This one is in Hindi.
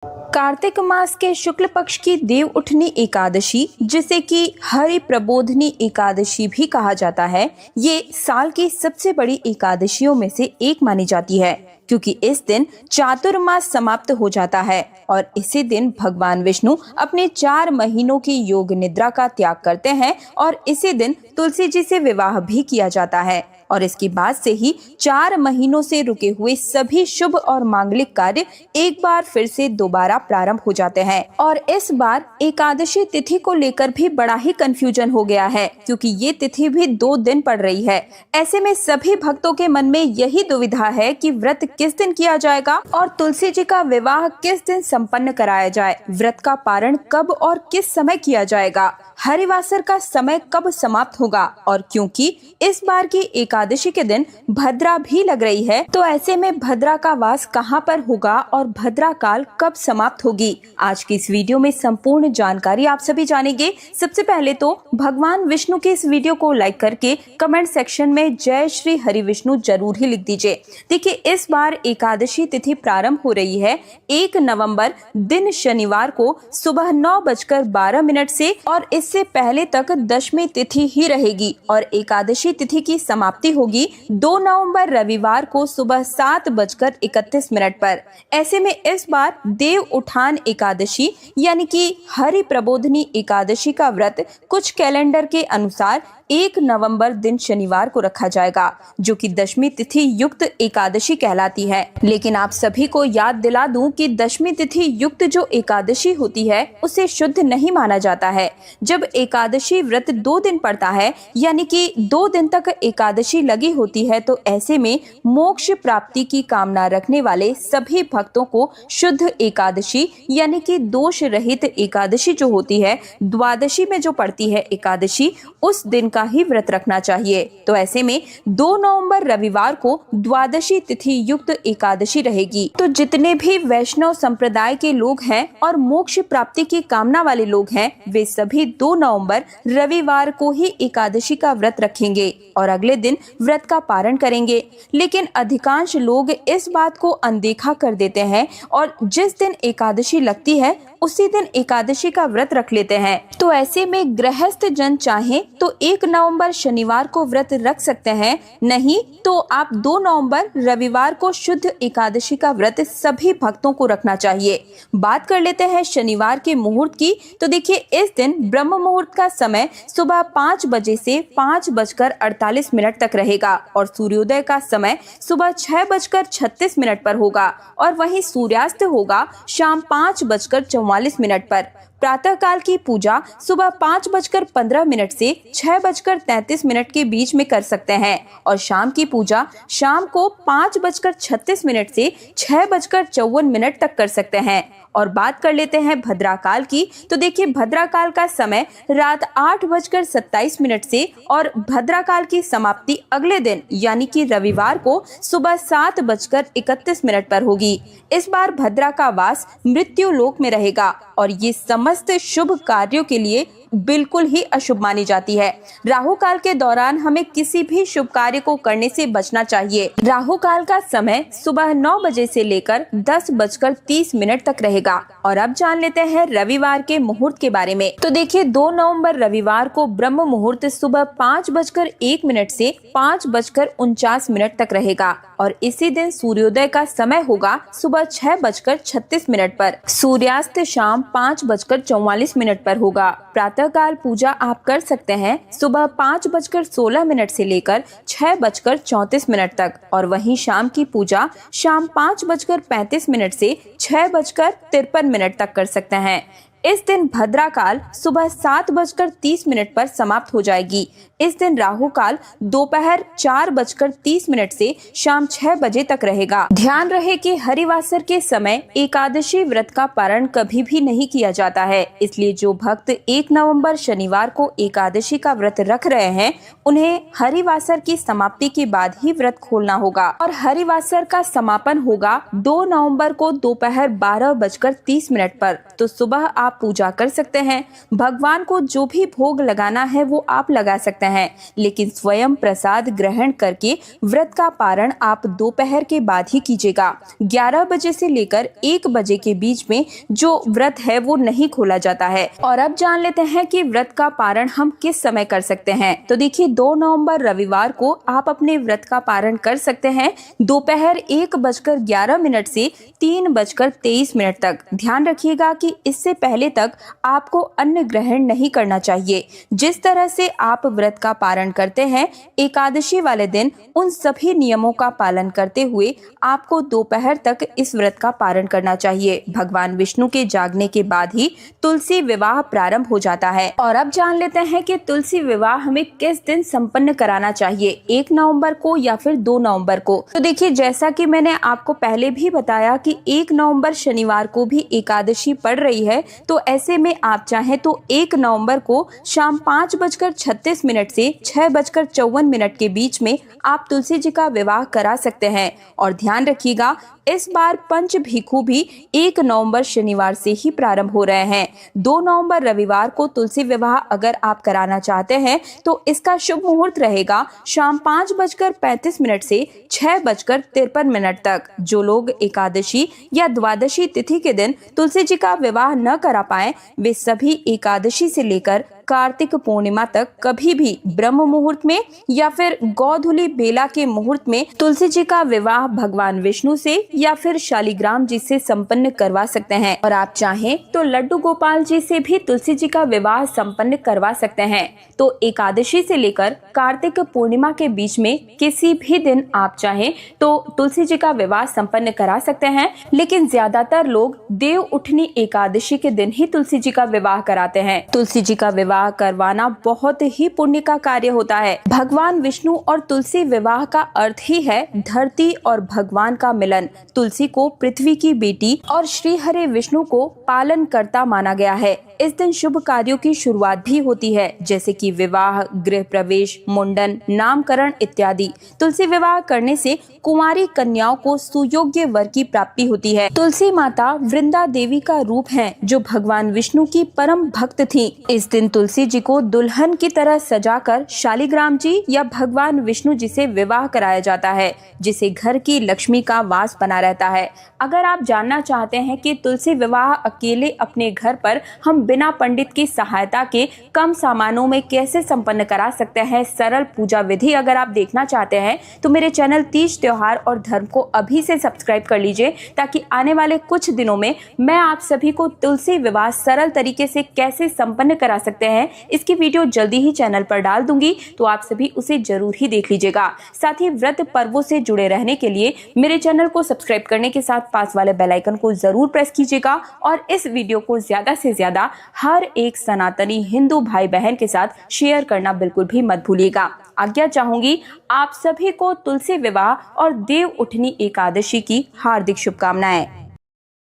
कार्तिक मास के शुक्ल पक्ष की देव उठनी एकादशी, जिसे कि हरि प्रबोधनी एकादशी भी कहा जाता है, ये साल की सबसे बड़ी एकादशियों में से एक मानी जाती है, क्योंकि इस दिन चातुर्मास समाप्त हो जाता है और इसी दिन भगवान विष्णु अपने 4 महीनों की योग निद्रा का त्याग करते हैं और इसी दिन तुलसी जी से विवाह भी किया जाता है और इसके बाद से ही 4 महीनों से रुके हुए सभी शुभ और मांगलिक कार्य एक बार फिर से दोबारा प्रारंभ हो जाते हैं। और इस बार एकादशी तिथि को लेकर भी बड़ा ही कंफ्यूजन हो गया है, क्योंकि ये तिथि भी 2 दिन पड़ रही है। ऐसे में सभी भक्तों के मन में यही दुविधा है कि व्रत किस दिन किया जाएगा और तुलसी जी का विवाह किस दिन संपन्न कराया जाए, व्रत का पारण कब और किस समय किया जाएगा, हरिवासर का समय कब समाप्त होगा। और क्योंकि इस बार की एकादशी के दिन भद्रा भी लग रही है, तो ऐसे में भद्रा का वास कहां पर होगा और भद्रा काल कब समाप्त होगी, आज की इस वीडियो में संपूर्ण जानकारी आप सभी जानेंगे। सबसे पहले तो भगवान विष्णु के इस वीडियो को लाइक करके कमेंट सेक्शन में जय श्री हरि विष्णु जरूर ही लिख दीजिए। देखिए, इस बार एकादशी तिथि प्रारंभ हो रही है 1 नवंबर दिन शनिवार को सुबह 9:12 से और इससे पहले तक दशमी तिथि ही रहेगी और एकादशी तिथि की समाप्ति होगी 2 नवंबर रविवार को सुबह 7:31 पर। ऐसे में इस बार देव उठान एकादशी यानी कि हरि प्रबोधनी एकादशी का व्रत कुछ कैलेंडर के अनुसार 1 नवंबर दिन शनिवार को रखा जाएगा, जो कि दशमी तिथि युक्त एकादशी कहलाती है। लेकिन आप सभी को याद दिला दूं कि दशमी तिथि युक्त जो एकादशी होती है उसे शुद्ध नहीं माना जाता है। जब एकादशी व्रत 2 दिन पड़ता है यानी कि 2 दिन तक एकादशी लगी होती है, तो ऐसे में मोक्ष प्राप्ति की कामना रखने वाले सभी भक्तों को शुद्ध एकादशी यानी कि दोष रहित एकादशी जो होती है, द्वादशी में जो पड़ती है एकादशी, उस दिन का ही व्रत रखना चाहिए। तो ऐसे में 2 नवंबर रविवार को द्वादशी तिथि युक्त एकादशी रहेगी। तो जितने भी वैष्णव संप्रदाय के लोग हैं और मोक्ष प्राप्ति की कामना वाले लोग हैं, वे सभी 2 नवंबर रविवार को ही एकादशी का व्रत रखेंगे और अगले दिन व्रत का पारण करेंगे। लेकिन अधिकांश लोग इस बात को अनदेखा कर देते हैं और जिस दिन एकादशी लगती है उसी दिन एकादशी का व्रत रख लेते हैं। तो ऐसे में गृहस्थ जन चाहें तो 1 नवंबर शनिवार को व्रत रख सकते हैं, नहीं तो आप 2 नवंबर रविवार को शुद्ध एकादशी का व्रत सभी भक्तों को रखना चाहिए। बात कर लेते हैं शनिवार के मुहूर्त की। तो देखिए, इस दिन ब्रह्म मुहूर्त का समय सुबह 5 बजे से 5:48 तक रहेगा और सूर्योदय का समय सुबह 6:36 पर होगा और वहीं सूर्यास्त होगा शाम 5:44 पर। प्रातः काल की पूजा सुबह 5:15 से 6:33 के बीच में कर सकते हैं और शाम की पूजा शाम को 5:36 से 6:54 तक कर सकते हैं। और बात कर लेते हैं भद्रा काल की। तो देखिए, भद्रा काल का समय रात 8:27 से और भद्रा काल की समाप्ति अगले दिन यानी कि रविवार को सुबह 7:31 पर होगी। इस बार भद्रा का वास मृत्यु लोक में रहेगा और ये समस्त शुभ कार्यों के लिए बिल्कुल ही अशुभ मानी जाती है। राहु काल के दौरान हमें किसी भी शुभ कार्य को करने से बचना चाहिए। राहु काल का समय सुबह 9 बजे से लेकर 10:30 तक रहेगा। और अब जान लेते हैं रविवार के मुहूर्त के बारे में। तो देखिए, 2 नवंबर रविवार को ब्रह्म मुहूर्त सुबह 5:01 से 5:49 तक रहेगा और इसी दिन सूर्योदय का समय होगा सुबह 6:36 पर। सूर्यास्त शाम 5:44 पर होगा। प्रातःकाल पूजा आप कर सकते हैं सुबह 5:16 से लेकर 6:34 तक और वहीं शाम की पूजा शाम 5:35 से 6:53 तक कर सकते हैं। इस दिन भद्रा काल सुबह 7:30 पर समाप्त हो जाएगी। इस दिन राहु काल दोपहर 4:30 से शाम 6 बजे तक रहेगा। ध्यान रहे कि हरिवासर के समय एकादशी व्रत का पारण कभी भी नहीं किया जाता है, इसलिए जो भक्त 1 नवंबर शनिवार को एकादशी का व्रत रख रहे हैं, उन्हें हरिवासर की समाप्ति के बाद ही व्रत खोलना होगा और हरिवासर का समापन होगा 2 नवंबर को दोपहर 12:30 पर। तो सुबह आप आप पूजा कर सकते हैं। भगवान को जो भी भोग लगाना है वो आप लगा सकते हैं, लेकिन स्वयं प्रसाद ग्रहण करके व्रत का पारण आप दोपहर के बाद ही कीजिएगा। 11 बजे से लेकर 1 बजे के बीच में जो व्रत है वो नहीं खोला जाता है। और अब जान लेते हैं कि व्रत का पारण हम किस समय कर सकते हैं। तो देखिए, 2 नवंबर रविवार को आप अपने व्रत का पारण कर सकते हैं दोपहर 1:11 से 3:23 तक। ध्यान रखिएगा कि इससे पहले तक आपको अन्न ग्रहण नहीं करना चाहिए। जिस तरह से आप व्रत का पारण करते हैं, एकादशी वाले दिन उन सभी नियमों का पालन करते हुए आपको दोपहर तक इस व्रत का पारण करना चाहिए। भगवान विष्णु के जागने के बाद ही तुलसी विवाह प्रारंभ हो जाता है। और अब जान लेते हैं कि तुलसी विवाह हमें किस दिन संपन्न कराना चाहिए, 1 नवंबर को या फिर 2 नवंबर को। तो देखिए, जैसा कि मैंने आपको पहले भी बताया कि 1 नवंबर शनिवार को भी एकादशी पड़ रही है, तो ऐसे में आप चाहें तो 1 नवंबर को शाम 5:36 से 6:54 के बीच में आप तुलसी जी का विवाह करा सकते हैं। और ध्यान रखिएगा, इस बार पंच भिक्षु भी 1 नवंबर शनिवार से ही प्रारंभ हो रहे हैं। 2 नवंबर रविवार को तुलसी विवाह अगर आप कराना चाहते हैं तो इसका शुभ मुहूर्त रहेगा शाम 5:35 से 6:53 तक। जो लोग एकादशी या द्वादशी तिथि के दिन तुलसी जी का विवाह न करा पाए, वे सभी एकादशी से लेकर कार्तिक पूर्णिमा तक कभी भी ब्रह्म मुहूर्त में या फिर गोधूली बेला के मुहूर्त में तुलसी जी का विवाह भगवान विष्णु से या फिर शालिग्राम जी से संपन्न करवा सकते हैं। और आप चाहें तो लड्डू गोपाल जी से भी तुलसी जी का विवाह संपन्न करवा सकते हैं। तो एकादशी से लेकर कार्तिक पूर्णिमा के बीच में किसी भी दिन आप चाहें तो तुलसी जी का विवाह संपन्न करा सकते हैं, लेकिन ज्यादातर लोग देव उठनी एकादशी के दिन ही तुलसी जी का विवाह कराते हैं। तुलसी जी का विवाह करवाना बहुत ही पुण्य का कार्य होता है। भगवान विष्णु और तुलसी विवाह का अर्थ ही है धरती और भगवान का मिलन। तुलसी को पृथ्वी की बेटी और श्री हरि विष्णु को पालन करता माना गया है। इस दिन शुभ कार्यों की शुरुआत भी होती है, जैसे कि विवाह, गृह प्रवेश, मुंडन, नामकरण इत्यादि। तुलसी विवाह करने से कुंवारी कन्याओं को सुयोग्य वर की प्राप्ति होती है। तुलसी माता वृंदा देवी का रूप है, जो भगवान विष्णु की परम भक्त थी। इस दिन तुलसी जी को दुल्हन की तरह सजाकर शालिग्राम जी या भगवान विष्णु जी से विवाह कराया जाता है, जिसे घर की लक्ष्मी का वास बना रहता है। अगर आप जानना चाहते हैं कि तुलसी विवाह अकेले अपने घर पर हम बिना पंडित की सहायता के कम सामानों में कैसे संपन्न करा सकते हैं, सरल पूजा विधि अगर आप देखना चाहते हैं तो मेरे चैनल तीज त्योहार और धर्म को अभी से सब्सक्राइब कर लीजिए, ताकि आने वाले कुछ दिनों में मैं आप सभी को तुलसी विवाह सरल तरीके से कैसे संपन्न करा सकते हैं इसकी वीडियो जल्दी ही चैनल पर डाल दूंगी, तो आप सभी उसे जरूर ही देख लीजिएगा। साथ ही व्रत पर्वों से जुड़े रहने के लिए मेरे चैनल को सब्सक्राइब करने के साथ पास वाले बेल आइकन को जरूर प्रेस कीजिएगा और इस वीडियो को ज्यादा से ज्यादा हर एक सनातनी हिंदू भाई बहन के साथ शेयर करना बिल्कुल भी मत भूलिएगा। आज्ञा चाहूंगी आप सभी को तुलसी विवाह और देव उठनी एकादशी की हार्दिक शुभकामनाएं।